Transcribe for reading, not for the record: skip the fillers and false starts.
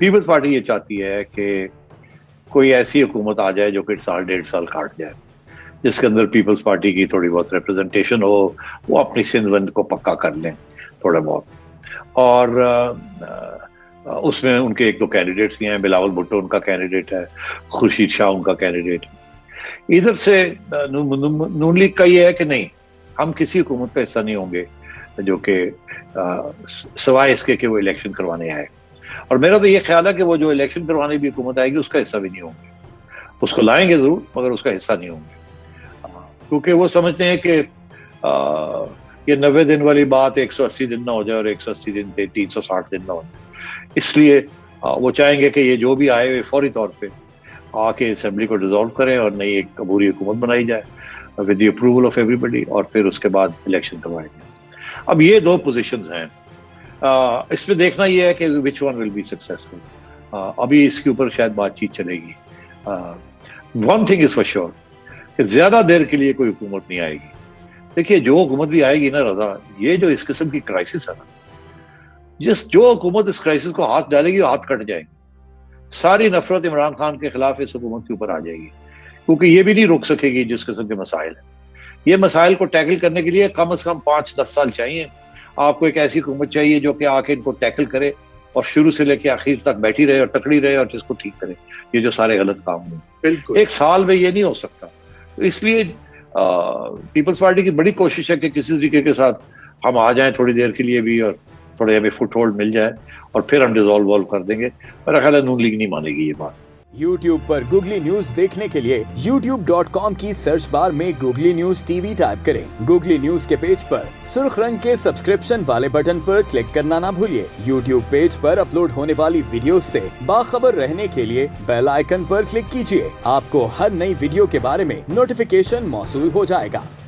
Peoples party یہ چاہتی ہے کہ کوئی ایسی حکومت آ جائے جو کہ سال 1.5 سال کاٹ جائے، جس کے اندر پیپلز پارٹی کی تھوڑی بہت ریپرزنٹیشن ہو، وہ اپنی سندھ بند کو پکا کر لیں تھوڑا بہت، اور اس میں ان کے ایک دو کینڈیڈیٹس بھی ہیں، بلاول بھٹو ان کا کینڈیڈیٹ ہے، خورشید شاہ ان کا کینڈیڈیٹ ہے۔ ادھر سے نون لیگ کا یہ ہے کہ نہیں، ہم کسی حکومت کا حصہ نہیں ہوں گے جو کہ سوائے اس کے کہ وہ الیکشن کروانے آئے، اور میرا تو یہ خیال ہے کہ وہ جو الیکشن کروانے بھی حکومت آئے گی اس کا حصہ بھی نہیں ہوں گے، اس کو لائیں گے ضرور مگر اس کا حصہ نہیں ہوں گے، کیونکہ وہ سمجھتے ہیں کہ یہ 90 دن والی بات 180 دن نہ ہو جائے اور 180 دن 360 دن نہ ہو جائے، اس لیے وہ چاہیں گے کہ یہ جو بھی آئے ہوئے فوری طور پہ آ کے اسمبلی کو ڈیزالو کریں اور نئی ایک عبوری حکومت بنائی جائے with the approval of everybody, اور پھر اس کے بعد الیکشن کروائے جائیں۔ اب یہ دو پوزیشنز ہیں، اس میں دیکھنا یہ ہے کہ which one will be successful, ابھی اس کے اوپر شاید بات چیت چلے گی۔ One thing is for sure کہ زیادہ دیر کے لیے کوئی حکومت نہیں آئے گی۔ دیکھیے جو حکومت بھی آئے گی نا رضا، یہ جو اس قسم کی کرائسس ہے نا، جو حکومت اس کرائسس کو ہاتھ ڈالے گی وہ ہاتھ کٹ جائیں گے، ساری نفرت عمران خان کے خلاف اس حکومت کے اوپر آ جائے گی، کیونکہ یہ بھی نہیں روک سکے گی جس قسم کے مسائل ہیں۔ یہ مسائل کو ٹیکل کرنے کے لیے کم از کم 5-10 سال چاہیے، آپ کو ایک ایسی حکومت چاہیے جو کہ آ کے ان کو ٹیکل کرے اور شروع سے لے کے آخر تک بیٹھی رہے اور تکڑی رہے اور جس کو ٹھیک کرے یہ جو سارے غلط کام ہوئے۔ بالکل ایک سال میں یہ نہیں ہو سکتا، تو اس لیے پیپلز پارٹی کی بڑی کوشش ہے کہ کسی طریقے کے ساتھ ہم آ جائیں تھوڑی دیر کے لیے بھی، اور تھوڑے ہمیں فٹ ہولڈ مل جائے اور پھر ہم ڈیزالو کر دیں گے۔ میرا خیال ہے نون لیگ نہیں مانے گی یہ بات۔ YouTube پر گوگلی نیوز دیکھنے کے لیے youtube.com کی سرچ بار میں googly news T V type کریں۔ گوگلی نیوز کے پیج پر سرخ رنگ کے سبسکرپشن والے بٹن پر کلک کرنا نہ بھولیے۔ YouTube پیج پر اپلوڈ ہونے والی ویڈیوز سے باخبر رہنے کے لیے بیل آئیکن پر کلک کیجیے۔ آپ کو ہر نئی ویڈیو کے بارے میں نوٹیفیکیشن موصول ہو جائے گا۔